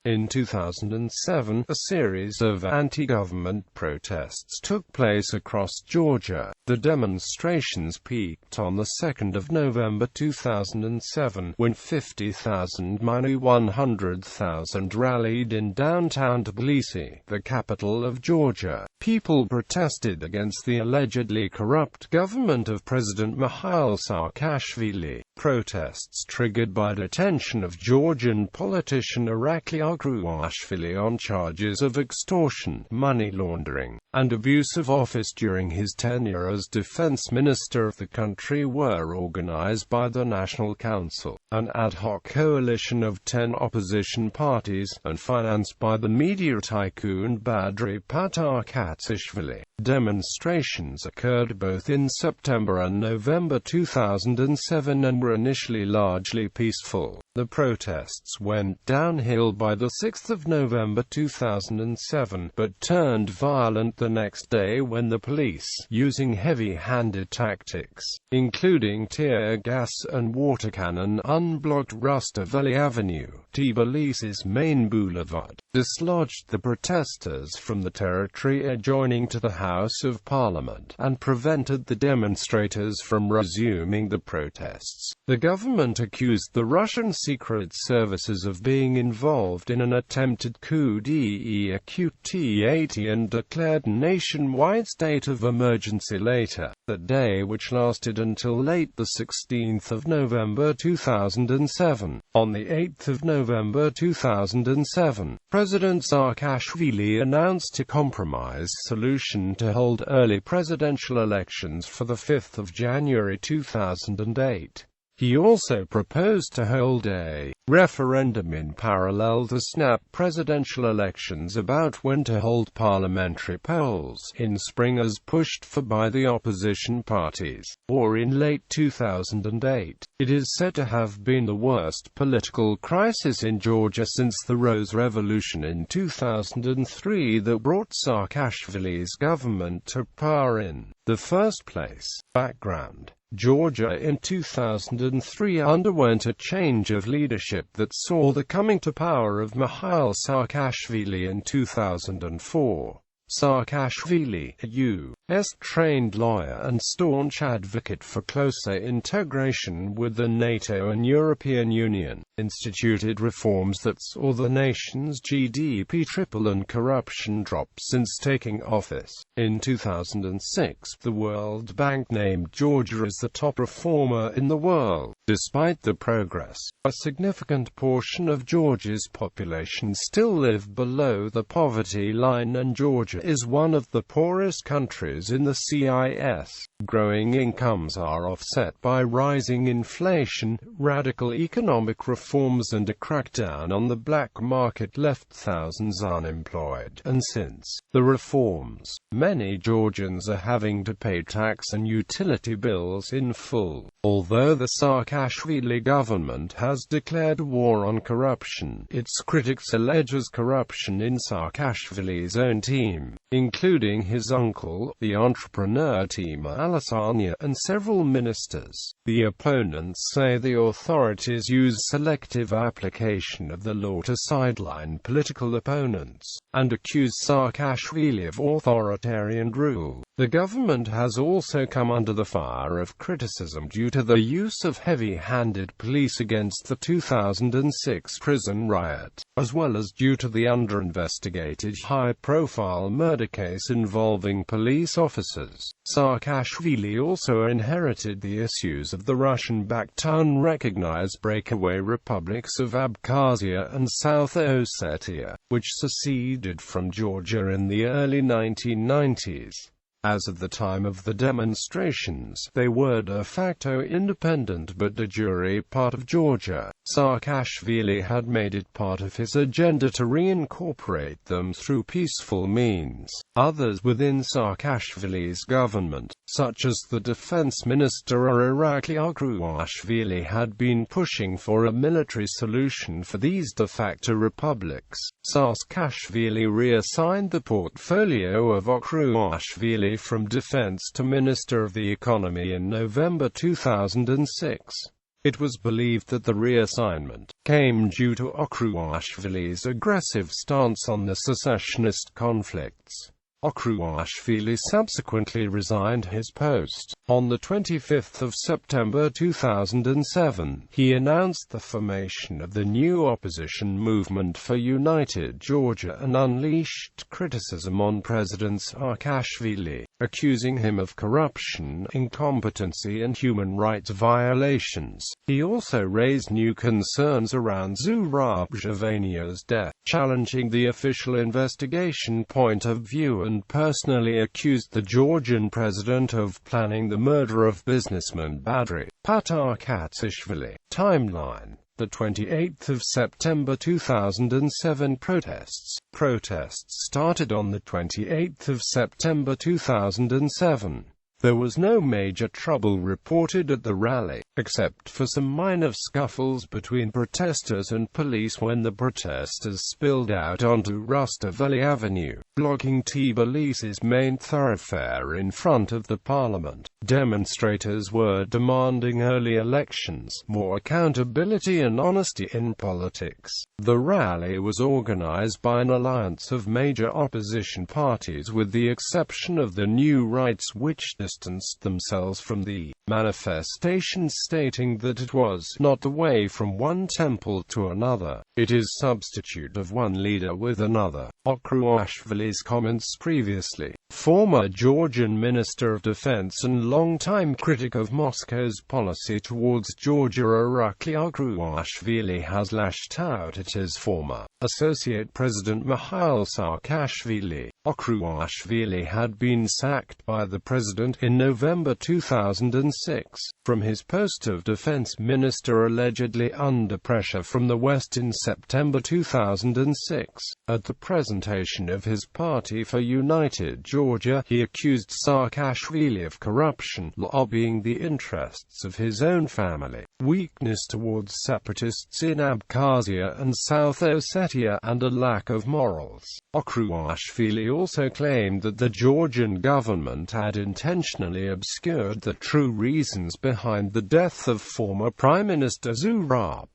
In 2007, a series of anti-government protests took place across Georgia. The demonstrations peaked on the 2nd of November 2007, when 50,000 - 100,000 rallied in downtown Tbilisi, the capital of Georgia. People protested against the allegedly corrupt government of President Mikheil Saakashvili. Protests triggered by detention of Georgian politician Irakli Okruashvili on charges of extortion, money laundering, and abuse of office during his tenure as defense minister of the country were organized by the National Council, an ad hoc coalition of 10 opposition parties, and financed by the media tycoon Badri Patarkatsishvili. Demonstrations occurred both in September and November 2007 and were initially largely peaceful. The protests went downhill by the 6th of November 2007, but turned violent the next day when the police, using heavy-handed tactics, including tear gas and water cannon, unblocked Rustaveli Avenue, Tbilisi's main boulevard, dislodged the protesters from the territory adjoining to the House of Parliament, and prevented the demonstrators from resuming the protests. The government accused the Russian secret services of being involved in an attempted coup d'état and declared nationwide state of emergency later that day, which lasted until late the 16th of November 2007. On the 8th of November 2007, President Saakashvili announced a compromise solution to hold early presidential elections for the 5th of January 2008. He also proposed to hold a referendum in parallel to snap presidential elections about when to hold parliamentary polls in spring as pushed for by the opposition parties, or in late 2008. It is said to have been the worst political crisis in Georgia since the Rose Revolution in 2003 that brought Saakashvili's government to power in the first place. Background: Georgia in 2003 underwent a change of leadership that saw the coming to power of Mikheil Saakashvili in 2004. Saakashvili, a U.S.-trained lawyer and staunch advocate for closer integration with the NATO and European Union, instituted reforms that saw the nation's GDP triple and corruption drop since taking office. In 2006, the World Bank named Georgia as the top reformer in the world. Despite the progress, a significant portion of Georgia's population still live below the poverty line, and Georgia is one of the poorest countries in the CIS. Growing incomes are offset by rising inflation, radical economic reforms and a crackdown on the black market left thousands unemployed. And since the reforms, many Georgians are having to pay tax and utility bills in full. Although the Saakashvili government has declared war on corruption, its critics alleges corruption in Saakashvili's own team, including his uncle, the entrepreneur Timur Alasanya, and several ministers. The opponents say the authorities use selective application of the law to sideline political opponents, and accuse Saakashvili of authoritarian rule. The government has also come under the fire of criticism due to the use of heavy-handed police against the 2006 prison riot, as well as due to the under-investigated high-profile murder case involving police officers. Saakashvili also inherited the issues of the Russian-backed unrecognized breakaway republics of Abkhazia and South Ossetia, which seceded from Georgia in the early 1990s. As of the time of the demonstrations, they were de facto independent but de jure part of Georgia. Saakashvili had made it part of his agenda to reincorporate them through peaceful means. Others within Saakashvili's government, such as the defense minister Irakli Okruashvili, had been pushing for a military solution for these de facto republics. Saakashvili reassigned the portfolio of Okruashvili from defense to Minister of the Economy in November 2006. It was believed that the reassignment came due to Okruashvili's aggressive stance on the secessionist conflicts. Okruashvili subsequently resigned his post. On the 25th of September 2007, he announced the formation of the new opposition movement for United Georgia and unleashed criticism on President Saakashvili, accusing him of corruption, incompetency and human rights violations. He also raised new concerns around Zurab's death, challenging the official investigation point of view and personally accused the Georgian president of planning the murder of businessman Badri Patarkatsishvili. Timeline: the 28th of September 2007 protests. Protests started on the 28th of September 2007. There was no major trouble reported at the rally, except for some minor scuffles between protesters and police when the protesters spilled out onto Rustaveli Avenue, blocking Tbilisi's main thoroughfare in front of the parliament. Demonstrators were demanding early elections, more accountability and honesty in politics. The rally was organized by an alliance of major opposition parties with the exception of the New Rights, which distanced themselves from the manifestation, stating that it was not the way from one temple to another, it is substitute of one leader with another. Okruashvili's comments previously. Former Georgian Minister of Defense and longtime critic of Moscow's policy towards Georgia Irakli Okruashvili has lashed out at his former Associate President Mikheil Saakashvili. Okruashvili had been sacked by the president in November 2006 from his post of defense minister, allegedly under pressure from the West in September 2006. At the presentation of his party for United Georgia, he accused Saakashvili of corruption, lobbying the interests of his own family, weakness towards separatists in Abkhazia and South Ossetia, and a lack of morals. Okruashvili also claimed that the Georgian government had intentionally obscured the true reasons behind the death of former Prime Minister Zhvania.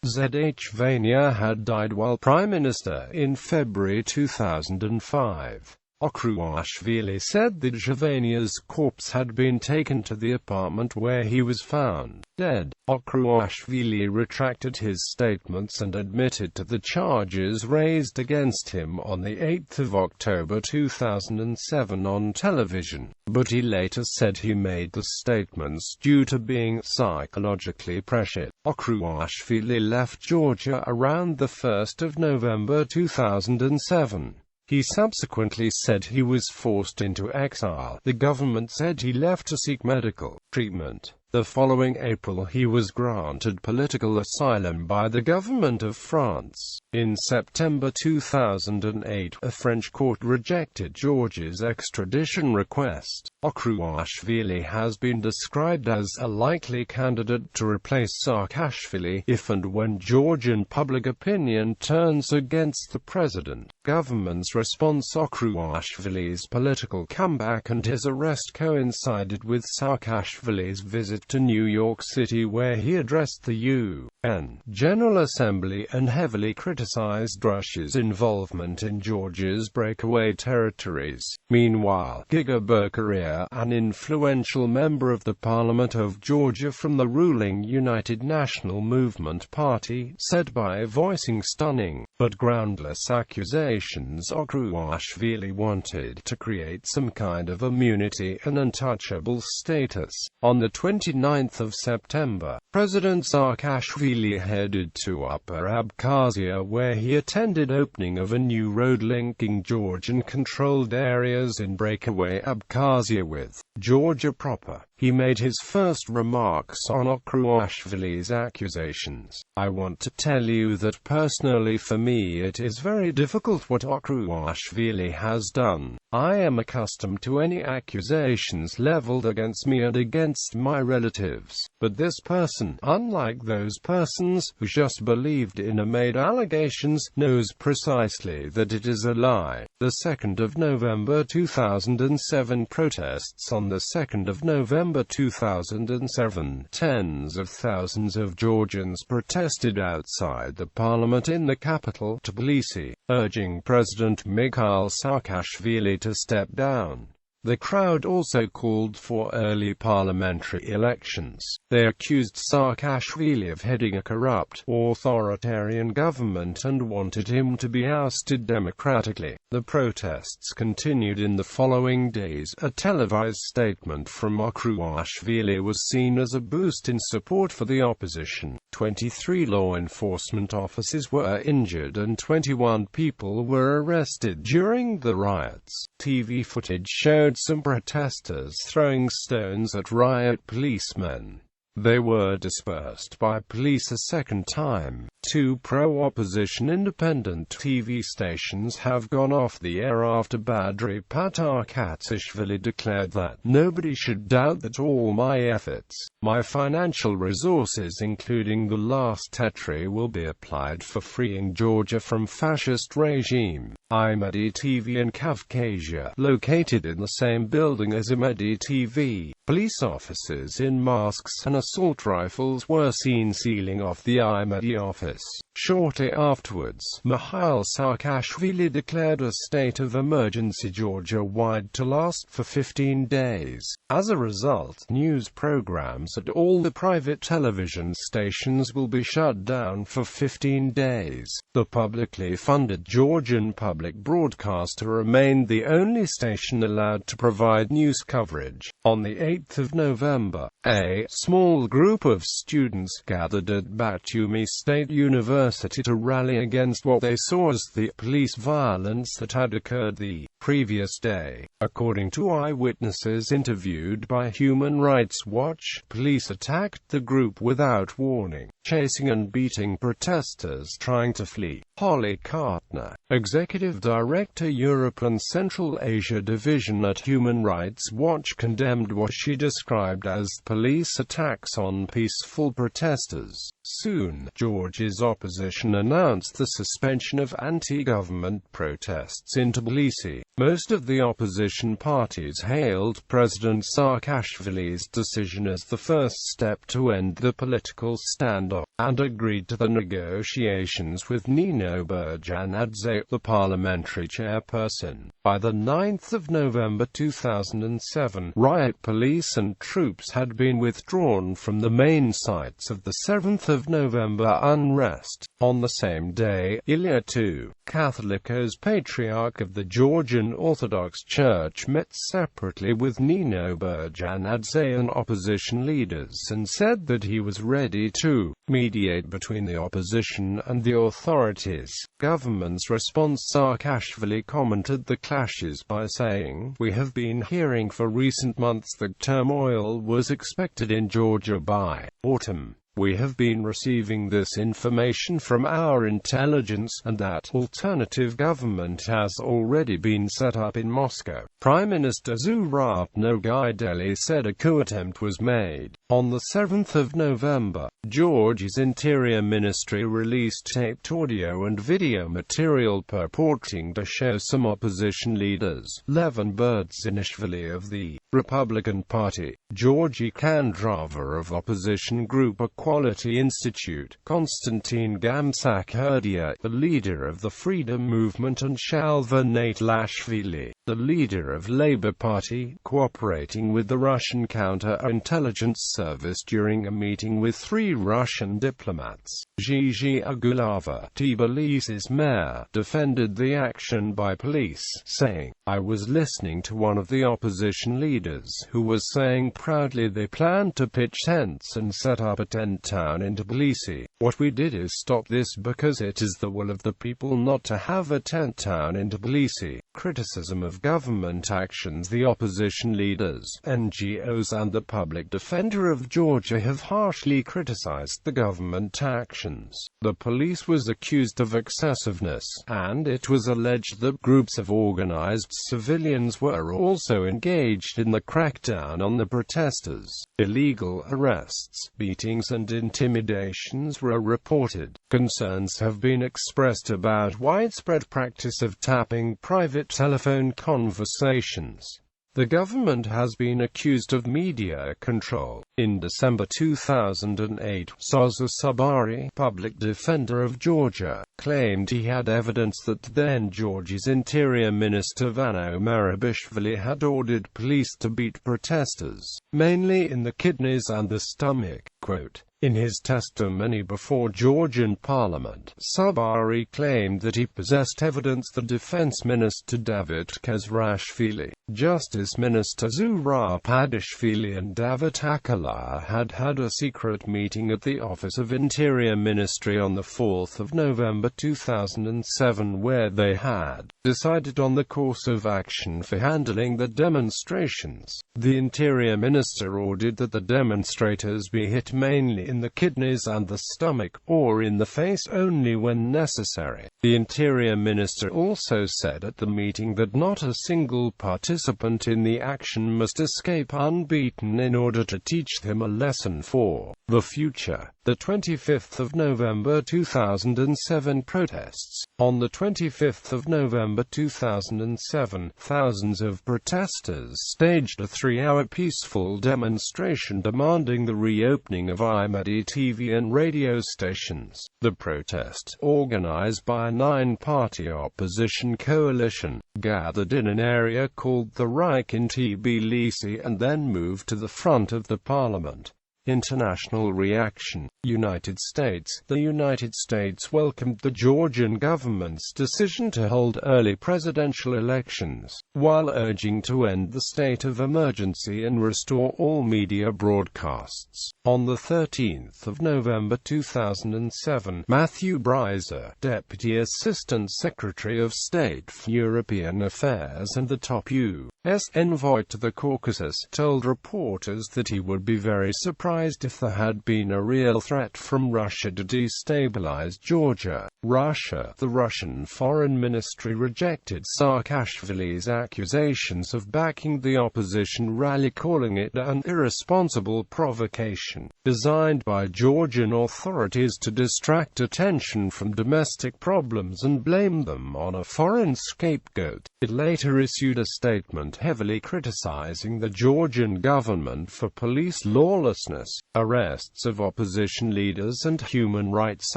Zhvania had died while Prime Minister in February 2005. Okruashvili said that Zhvania's corpse had been taken to the apartment where he was found dead. Okruashvili retracted his statements and admitted to the charges raised against him on 8 October 2007 on television, but he later said he made the statements due to being psychologically pressured. Okruashvili left Georgia around 1 November 2007. He subsequently said he was forced into exile. The government said he left to seek medical treatment. The following April he was granted political asylum by the government of France. In September 2008, a French court rejected Georgia's extradition request. Okruashvili has been described as a likely candidate to replace Saakashvili if and when Georgian public opinion turns against the president. Government's response: Okruashvili's political comeback and his arrest coincided with Saakashvili's visit to New York City, where he addressed the UN General Assembly and heavily criticized Russia's involvement in Georgia's breakaway territories. Meanwhile, Giga Berkaria, an influential member of the Parliament of Georgia from the ruling United National Movement Party, said by voicing stunning but groundless accusations Okruashvili wanted to create some kind of immunity and untouchable status. On the 29th of September, President Saakashvili headed to Upper Abkhazia, where he attended opening of a new road linking Georgian-controlled areas in breakaway Abkhazia with Georgia proper. He made his first remarks on Okruashvili's accusations. "I want to tell you that personally for me it is very difficult what Okruashvili has done. I am accustomed to any accusations leveled against me and against my relatives. But this person, unlike those persons who just believed in a made allegations, knows precisely that it is a lie." The 2nd of November 2007 protests. On the 2nd of November November 2007, tens of thousands of Georgians protested outside the parliament in the capital, Tbilisi, urging President Mikheil Saakashvili to step down. The crowd also called for early parliamentary elections. They accused Saakashvili of heading a corrupt, authoritarian government and wanted him to be ousted democratically. The protests continued in the following days. A televised statement from Okruashvili was seen as a boost in support for the opposition. 23 law enforcement officers were injured and 21 people were arrested during the riots. TV footage showed some protesters throwing stones at riot policemen. They were dispersed by police a second time. Two pro-opposition independent TV stations have gone off the air after Badri Patarkatsishvili declared that nobody should doubt that all my efforts, my financial resources including the last tetri, will be applied for freeing Georgia from fascist regime. Imedi TV in Caucasia, located in the same building as Imedi TV. Police officers in masks and assault rifles were seen sealing off the Imedi office. Shortly afterwards, Mikheil Saakashvili declared a state of emergency Georgia-wide to last for 15 days. As a result, news programs at all the private television stations will be shut down for 15 days. The publicly funded Georgian public broadcaster remained the only station allowed to provide news coverage. On the 8th of November, a small group of students gathered at Batumi State University to rally against what they saw as the police violence that had occurred the previous day. According to eyewitnesses interviewed by Human Rights Watch, police attacked the group without warning, chasing and beating protesters trying to flee. Holly Kartner, Executive Director Europe and Central Asia Division at Human Rights Watch, condemned what she described as police attacks on peaceful protesters. Soon, Georgia's opposition announced the suspension of anti-government protests in Tbilisi. Most of the opposition parties hailed President Saakashvili's decision as the first step to end the political standoff, and agreed to the negotiations with Nino Burjanadze, the parliamentary chairperson. By the 9th of November 2007, riot police and troops had been withdrawn from the main sites of the 7th of November unrest. On the same day, Ilya II, Catholicos Patriarch of the Georgian Orthodox Church, met separately with Nino Burjanadze and opposition leaders and said that he was ready to mediate between the opposition and the authorities. Government's response: Saakashvili commented the clashes by saying, "We have been hearing for recent months that turmoil was expected in Georgia by autumn. We have been receiving this information from our intelligence, and that alternative government has already been set up in Moscow." Prime Minister Zurabno Gaideli said a coup attempt was made. On the 7th of November, Georgia's Interior Ministry released taped audio and video material purporting to show some opposition leaders: Levon Berdzinishvili of the Republican Party, Georgi Kandrava of opposition group Equality Institute, Konstantin Gamsakhurdia, the leader of the Freedom Movement, and Shalva Natalashvili, the leader of Labour Party, cooperating with the Russian counter-intelligence service during a meeting with 3 Russian diplomats. Gigi Agulava, Tbilisi's mayor, defended the action by police, saying, "I was listening to one of the opposition leaders who was saying proudly they planned to pitch tents and set up a tent town in Tbilisi. What we did is stop this because it is the will of the people not to have a tent town in Tbilisi." Criticism of government actions: the opposition leaders, NGOs and the public defender of Georgia have harshly criticized the government actions. The police was accused of excessiveness, and it was alleged that groups of organized civilians were also engaged in the crackdown on the protesters. Illegal arrests, beatings and intimidations were reported. Concerns have been expressed about widespread practice of tapping private telephone conversations. The government has been accused of media control. In December 2008, Saza Sabari, public defender of Georgia, claimed he had evidence that then Georgia's Interior Minister Vano Merabishvili had ordered police to beat protesters, mainly in the kidneys and the stomach. Quote, in his testimony before Georgian parliament, Sabari claimed that he possessed evidence that Defense Minister David Kezrashvili, Justice Minister Zura Padishvili and David Akala had had a secret meeting at the Office of Interior Ministry on the 4th of November 2007 where they had decided on the course of action for handling the demonstrations. The Interior Minister ordered that the demonstrators be hit mainly in the kidneys and the stomach, or in the face only when necessary. The Interior Minister also said at the meeting that not a single participant in the action must escape unbeaten in order to teach them a lesson for the future. The 25th of November 2007 protests. On the 25th of November 2007, thousands of protesters staged a 3-hour peaceful demonstration demanding the reopening of Imedi TV and radio stations. The protest, organized by a 9-party opposition coalition, gathered in an area called the Reich in Tbilisi and then moved to the front of the parliament. International reaction. United States. The United States welcomed the Georgian government's decision to hold early presidential elections, while urging to end the state of emergency and restore all media broadcasts. On the 13th of November 2007, Matthew Bryzer, Deputy Assistant Secretary of State for European Affairs and the top U.S. envoy to the Caucasus, told reporters that he would be very surprised if there had been a real threat from Russia to destabilize Georgia. Russia. The Russian Foreign Ministry rejected Saakashvili's accusations of backing the opposition rally, calling it an irresponsible provocation designed by Georgian authorities to distract attention from domestic problems and blame them on a foreign scapegoat. It later issued a statement heavily criticizing the Georgian government for police lawlessness, arrests of opposition leaders and human rights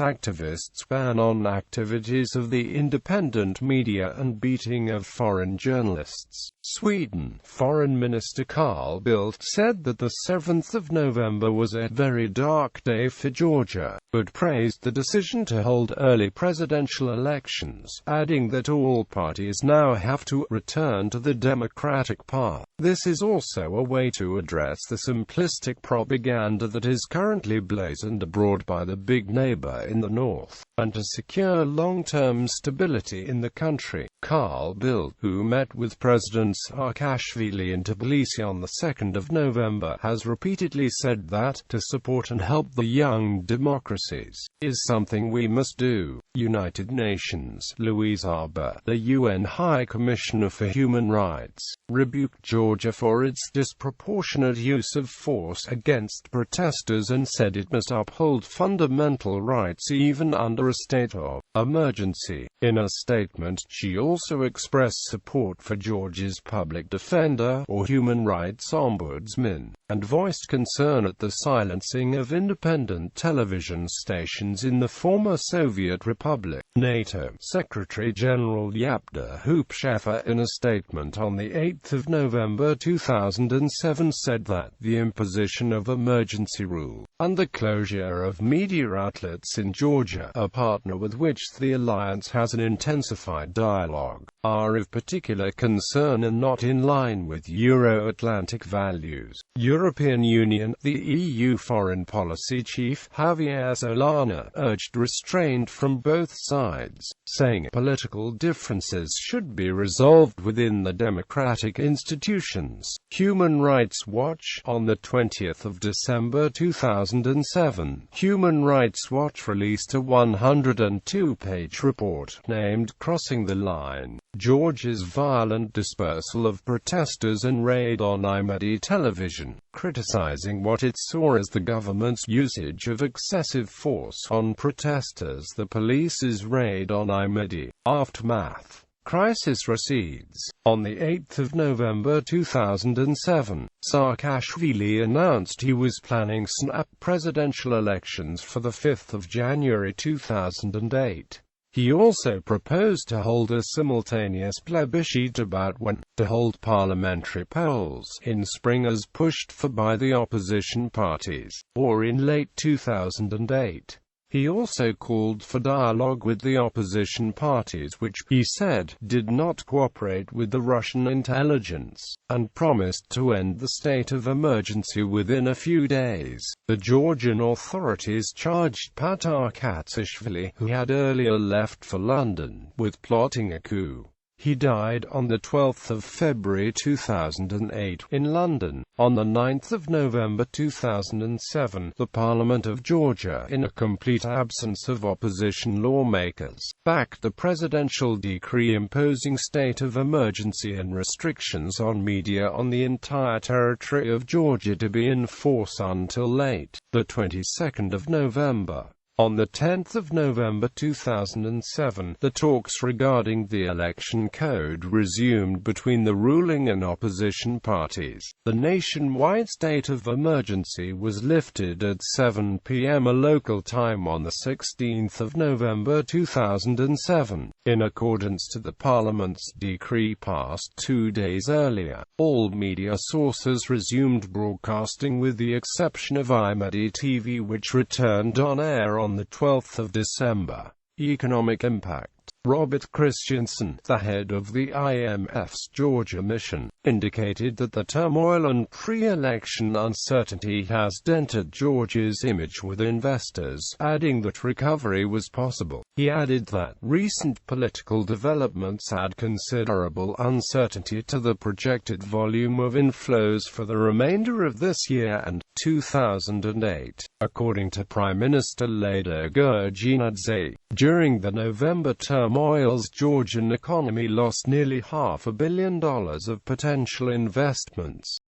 activists, ban on activities of the independent media and beating of foreign journalists. Sweden. Foreign Minister Carl Bildt said that the 7th of November was a very dark day for Georgia, but praised the decision to hold early presidential elections, adding that all parties now have to return to the democratic path. This is also a way to address the simplistic propaganda that is currently blazoned abroad by the big neighbor in the north, and to secure long-term stability in the country. Carl Bildt, who met with President Saakashvili in Tbilisi on the 2nd of November, has repeatedly said that, to support and help the young democracies, is something we must do. United Nations. Louise Arbour, the UN High Commissioner for Human Rights, rebuked Georgia for its disproportionate use of force against protesters and said it must uphold fundamental rights even under a state of emergency. In a statement, she also expressed support for Georgia's public defender, or human rights ombudsman, and voiced concern at the silencing of independent television stations in the former Soviet Republic. NATO Secretary-General Yapda Hupshafa, in a statement on the 8th of November 2007, said that the imposition of emergency rule and the closure of media outlets in Georgia, a partner with which the alliance has an intensified dialogue, are of particular concern and not in line with Euro-Atlantic values. European Union. The EU Foreign Policy Chief, Javier Solana, urged restraint from both sides, saying political differences should be resolved within the democratic institutions. Human Rights Watch. On the 20th of December 2007, Human Rights Watch released a 102-page report named Crossing the Line: Georgia's Violent Dispersal of Protesters and Raid on Imedi Television, criticizing what it saw as the government's usage of excessive force on protesters. The police's raid on Imedi. Aftermath. crisis recedes. On the 8th of November 2007, Saakashvili announced he was planning snap presidential elections for the 5th of January 2008. He also proposed to hold a simultaneous plebiscite about when to hold parliamentary polls in spring as pushed for by the opposition parties, or in late 2008. He also called for dialogue with the opposition parties which, he said, did not cooperate with the Russian intelligence, and promised to end the state of emergency within a few days. The Georgian authorities charged Patarkatsishvili, who had earlier left for London, with plotting a coup. He died on the 12th of February 2008 in London. On the 9th of November 2007, the Parliament of Georgia, in a complete absence of opposition lawmakers, backed the presidential decree imposing state of emergency and restrictions on media on the entire territory of Georgia to be in force until late, the 22nd of November. On the 10th of November 2007, the talks regarding the election code resumed between the ruling and opposition parties. The nationwide state of emergency was lifted at 7 p.m. a local time on the 16th of November 2007, in accordance to the Parliament's decree passed 2 days earlier. All media sources resumed broadcasting with the exception of Imedi TV, which returned on air on the 12th of December. Economic impact. Robert Christensen, the head of the IMF's Georgia mission, indicated that the turmoil and pre-election uncertainty has dented Georgia's image with investors, adding that recovery was possible. He added that recent political developments add considerable uncertainty to the projected volume of inflows for the remainder of this year and 2008, according to Prime Minister Georgian.The. During the November turmoil's Georgian economy lost nearly $500 million of potential investments.